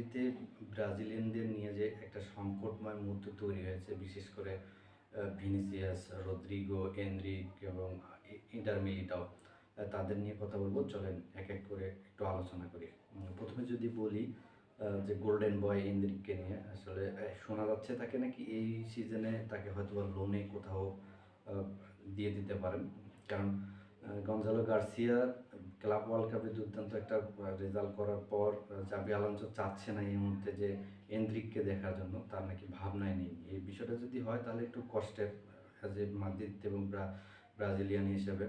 এতে ব্রাজিলিয়ানদের নিয়ে যে একটা সংকটময় মুহূর্ত তৈরি হয়েছে, বিশেষ করে ভিনিসিয়াস, রদ্রিগো, এনরিক এবং ইন্টার মিলিটাও, তাদের নিয়ে কথা বলবো। চলেন এক এক করে একটু আলোচনা করি। প্রথমে যদি বলি যে গোল্ডেন বয় এনরিককে নিয়ে, আসলে শোনা যাচ্ছে তাকে নাকি এই সিজনে তাকে হয়তো লোনে কোথাও দিয়ে দিতে পারেন। কারণ গঞ্জালো গার্সিয়া ক্লাব ওয়ার্ল্ড কাপে দুর্দান্ত একটা রেজাল্ট করার পর জাবি আলোনসো চাচ্ছে না এই মুহূর্তে যে এনরিককে দেখার জন্য, তার নাকি ভাবনায় নেই। এই বিষয়টা যদি হয় তাহলে একটু কষ্টের অ্যাজ এ মাদ্রিদ এবং ব্রাজিলিয়ান হিসেবে।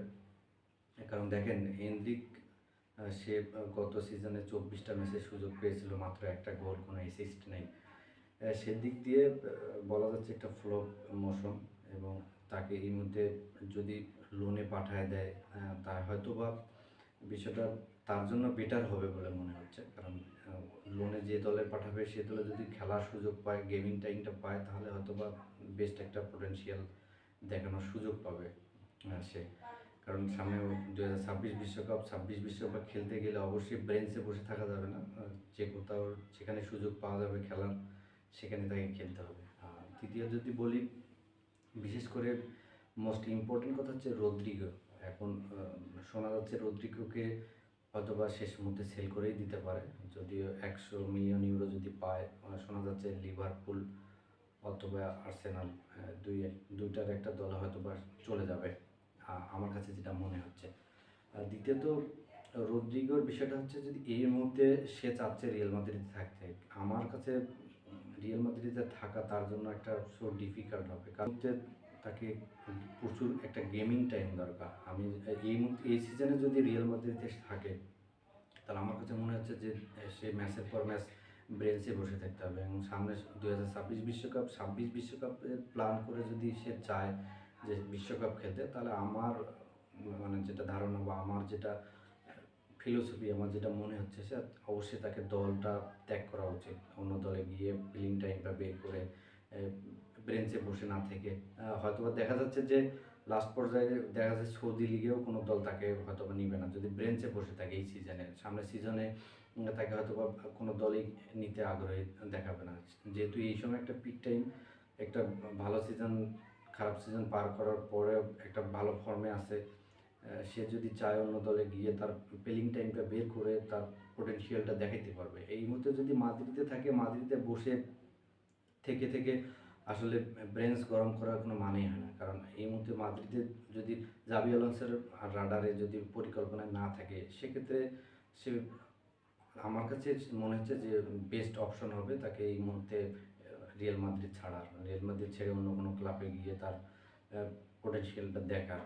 কারণ দেখেন এনরিক সে গত সিজনে 24টা ম্যাচে সুযোগ পেয়েছিল, মাত্র একটা গোল, কোনো অ্যাসিস্ট নেই। সেদিক দিয়ে বলা যাচ্ছে একটা ফ্লপ মৌসুম, এবং তাকে এই মধ্যে যদি লোনে পাঠায় দেয় তা হয়তো বা বিষয়টা তার জন্য বেটার হবে বলে মনে হচ্ছে। কারণ লোনে যে দলে পাঠাবে সে দলে যদি খেলার সুযোগ পায়, গেমিং টাইমটা পায়, তাহলে হয়তো বা বেস্ট একটা পোটেনশিয়াল দেখানোর সুযোগ পাবে সে। কারণ সামনে 2026 বিশ্বকাপ খেলতে গেলে অবশ্যই বেঞ্চে বসে থাকা যাবে না। যে কোথাও যেখানে সুযোগ পাওয়া যাবে খেলার, সেখানে তাকে খেলতে হবে। আর তৃতীয় যদি বলি, বিশেষ করে মোস্ট ইম্পর্টেন্ট কথা হচ্ছে রদ্রিগো। এখন শোনা যাচ্ছে রদ্রিগোকে হয়তো বা শেষ মুহূর্তে সেল করেই দিতে পারে, যদিও 100 মিলিয়ন ইউরো যদি পায়। শোনা যাচ্ছে লিভারপুল অথবা আর্সেনাল, দুইটার একটা দলে হয়তো বা চলে যাবে, আমার কাছে যেটা মনে হচ্ছে। দ্বিতীয়ত রদ্রিগোর বিষয়টা হচ্ছে, যদি এই মুহূর্তে সে চাচ্ছে রিয়াল মাদ্রিদে থাকতে, আমার কাছে রিয়াল মাদ্রিদে থাকা তার জন্য একটা সো ডিফিকাল্ট হবে। কারণ তাকে প্রচুর একটা গেমিং টাইম দরকার। আমি এই সিজনে যদি রিয়াল মাদ্রিদে থাকে, তাহলে আমার কাছে মনে হচ্ছে যে সে ম্যাচের পর ম্যাচ ব্রেঞ্চে বসে থাকতে হবে। এবং সামনে 2026 বিশ্বকাপের প্ল্যান করে যদি সে চায় যে বিশ্বকাপ খেলতে, তাহলে আমার মানে যেটা ধারণা বা আমার যেটা ফিলোসফি, আমার যেটা মনে হচ্ছে, সে অবশ্যই তাকে দলটা ত্যাগ করা উচিত। অন্য দলে গিয়ে প্লেইং টাইমটা বের করে বেঞ্চে বসে না থেকে, হয়তোবা দেখা যাচ্ছে যে লাস্ট পর্যায়ে দেখা যাচ্ছে সৌদি লিগেও কোনো দল তাকে হয়তোবা নিবে না যদি বেঞ্চে বসে থাকে এই সিজনে। সামনের সিজনে তাকে হয়তোবা কোনো দলই নিতে আগ্রহী দেখাবে না, যেহেতু এই সময় একটা পিক টাইম, একটা ভালো সিজন, খারাপ সিজন পার করার পরে একটা ভালো ফর্মে আছে। সে যদি চায় অন্য দলে গিয়ে তার প্লেইং টাইমটা বের করে তার পোটেনশিয়ালটা দেখাইতে পারবে। এই মুহূর্তে যদি মাদ্রিদে থাকে, মাদ্রিদে বসে থেকে থেকে আসলে ব্রেঞ্চ গরম করার কোনো মানেই হয় না। কারণ এই মুহূর্তে মাদ্রিদে যদি জাবি আলোনসোর রাডারে যদি পরিকল্পনায় না থাকে, সেক্ষেত্রে সে, আমার কাছে মনে হচ্ছে যে বেস্ট অপশন হবে তাকে এই মুহূর্তে রিয়াল মাদ্রিদ ছাড়ার, রিয়াল মাদ্রিদ ছেড়ে অন্য কোনো ক্লাবে গিয়ে তার পোটেনশিয়ালটা দেখার।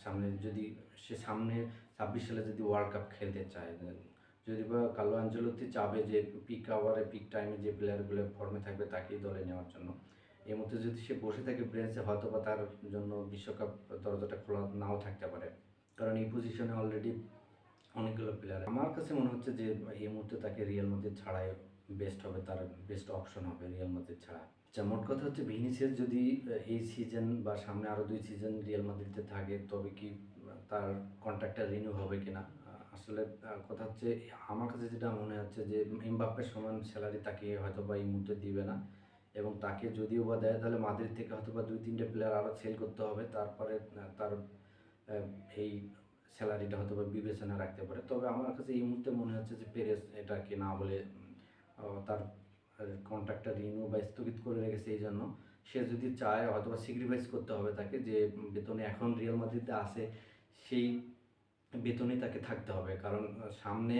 সামনে যদি সে 26 সালে যদি ওয়ার্ল্ড কাপ খেলতে চায়, যদি বা কার্লো আনচেলত্তি চাবে যে পিক আওয়ারে, পিক টাইমে যে প্লেয়ারগুলো ফর্মে থাকবে তাকেই দলে নেওয়ার জন্য, এই মুহূর্তে যদি সে বসে থাকে ব্রেঞ্চে, হয়তো বা তার জন্য বিশ্বকাপ দরজাটা খোলা নাও থাকতে পারে। কারণ এই পজিশনে অলরেডি অনেকগুলো প্লেয়ার। আমার কাছে মনে হচ্ছে যে এই মুহূর্তে তাকে রিয়াল মাদ্রিদ ছাড়াই বেস্ট হবে, তার বেস্ট অপশন হবে রিয়াল মাদ্রিদ ছাড়া। আচ্ছা, মোট কথা হচ্ছে ভিনিসিয়াস যদি এই সিজন বা সামনে আরও 2 সিজন রিয়াল মাদ্রিদে থাকে, তবে কি তার কন্ট্রাক্টটা রিনিউ হবে কিনা। আসলে কথা হচ্ছে, আমার কাছে যেটা মনে হচ্ছে যে এমবাপ্পের সমান স্যালারি তাকে হয়তো বা এই মুহূর্তে দিবে না, এবং তাকে যদিও বা দেয় তাহলে মাদ্রিদ থেকে হয়তো বা 2-3টে প্লেয়ার আরও সেল করতে হবে, তারপরে তার এই স্যালারিটা হয়তো বা বিবেচনা রাখতে পারে। তবে আমার কাছে এই মুহূর্তে মনে হচ্ছে যে পেরেস এটাকে না বলে তার কন্ট্রাক্টটা রিনিউ বা স্থগিত করে রেখেছে। এই জন্য সে যদি চায় হয়তো বা স্যাক্রিফাইস করতে হবে তাকে, যে বেতনে এখন রিয়াল মাদ্রিদে আসে সেই বেতনে তাকে থাকতে হবে। কারণ সামনে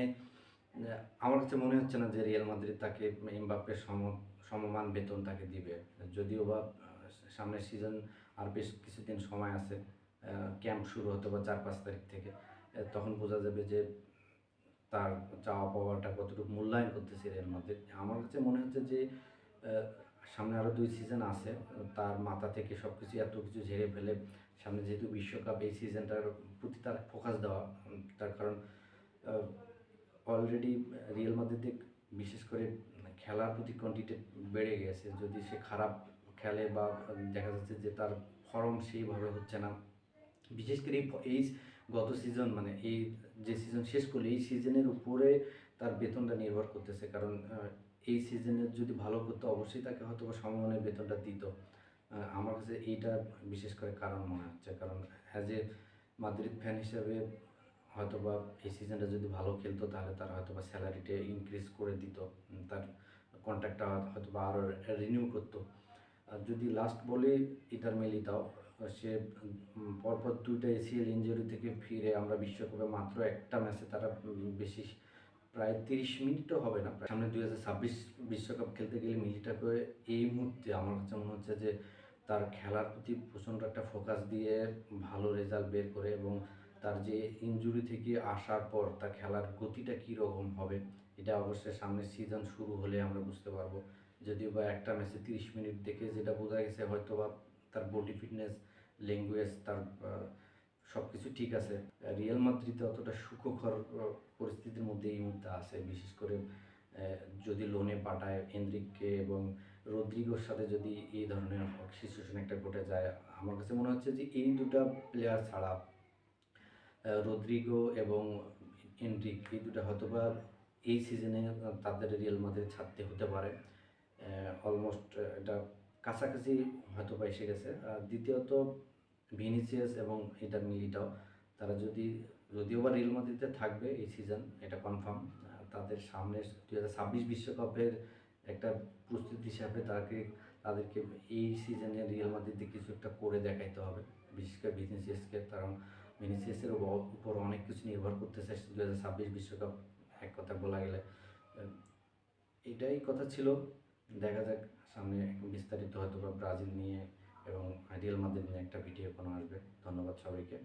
আমার কাছে মনে হচ্ছে না যে রিয়াল মাদ্রিদ তাকে এমবাপ্পের সমমান বেতন তাকে দিবে। যদিও বা সামনের সিজন আর বেশ কিছুদিন সময় আছে, ক্যাম্প শুরু হতে বা 4-5 তারিখ থেকে, তখন বোঝা যাবে যে তার চাওয়া পাওয়াটা কতটুকু মূল্যায়ন করতেছে রিয়াল মাদ্রিদ। আমার কাছে মনে হচ্ছে যে সামনে আরও 2 সিজন আছে, তার মাথা থেকে সব কিছু এত কিছু ঝেড়ে ফেলে সামনে যেহেতু বিশ্বকাপ, এই সিজনটার প্রতি তার ফোকাস দেওয়া। তার কারণ অলরেডি রিয়াল মাদ্রিদে বিশেষ করে খেলার প্রতি কোয়ান্টিটি বেড়ে গেছে। যদি সে খারাপ খেলে বা দেখা যাচ্ছে যে তার ফর্ম সেইভাবে হচ্ছে না, বিশেষ করে এই গত সিজন, মানে এই যে সিজন শেষ করলে এই সিজনের উপরে তার বেতনটা নির্ভর করতেছে। কারণ এই সিজনে যদি ভালো করতো অবশ্যই তাকে হয়তো বা সমমানের বেতনটা দিত। আমার কাছে এইটা বিশেষ করে কারণ মনে হচ্ছে, কারণ অ্যাজ এ মাদ্রিদ ফ্যান হিসেবে হয়তোবা এই সিজনটা যদি ভালো খেলতো তাহলে তার হয়তোবা স্যালারিটা ইনক্রিজ করে দিত, তার কন্ট্রাক্টটা হয়তোবা আরও রিনিউ করতো। আর যদি লাস্ট বলে ইন্টার মিলিতাও, সে পরপর 2টা ACL ইনজুরি থেকে ফিরে আমরা বিশ্বকাপে মাত্র একটা ম্যাচে তারা বেশি প্রায় 30 মিনিটও হবে না, সামনে 2026 বিশ্বকাপ খেলতে গেলে মিলিটাকে এই মুহূর্তে আমার কাছে মনে হচ্ছে যে তার খেলার প্রতি প্রচণ্ড একটা ফোকাস দিয়ে ভালো রেজাল্ট বের করে, এবং তার যে ইনজুরি থেকে আসার পর তার খেলার গতিটা কীরকম হবে এটা অবশ্যই সামনের সিজন শুরু হলে আমরা বুঝতে পারবো। যদিও বা একটা ম্যাচে 30 মিনিট দেখে যেটা বোঝা গেছে হয়তো বা তার বডি ফিটনেস, ল্যাঙ্গুয়েজ, তার সব কিছু ঠিক আছে। রিয়াল মাদ্রিদে অতটা সুখকর পরিস্থিতির মধ্যে এই মুহূর্তে আছে, বিশেষ করে যদি লোনে পাঠায় এনরিককে এবং রদ্রিগোর সাথে যদি এই ধরনের সিচুয়েশন একটা ঘটে যায়, আমার কাছে মনে হচ্ছে যে এই দুটা প্লেয়ার ছাড়া রদ্রিগো এবং এনরিক এই দুটা হয়তোবা এই সিজনে তাদের রিয়াল মাদ্রিদ ছাড়তে হতে পারে। অলমোস্ট এটা কাছাকাছি হয়তোবা এসে গেছে। আর দ্বিতীয়ত ভিনিসিয়াস এবং ইন্টার মিলিটাও, তারা যদিও বা রিয়াল মাদ্রিদে থাকবে এই সিজন, এটা কনফার্ম। তাদের সামনে 2026 বিশ্বকাপের একটা প্রস্তুতি হিসাবে তাদেরকে এই সিজনে রিয়াল মাদ্রিদে কিছু একটা করে দেখাইতে হবে, বিশেষ করে ভিনিসিয়াসকে, কারণ ভিনিসিয়াসের উপর অনেক কিছু নির্ভর করতেছে 2026 বিশ্বকাপ এক কথা বলা গেলে। এটাই কথা ছিল, দেখা যাক সামনে বিস্তারিত হয়তো বা ব্রাজিল নিয়ে এবং রিয়াল মাদ্রিদ নিয়ে একটা ভিডিও কোনো আসবে। ধন্যবাদ সবাইকে।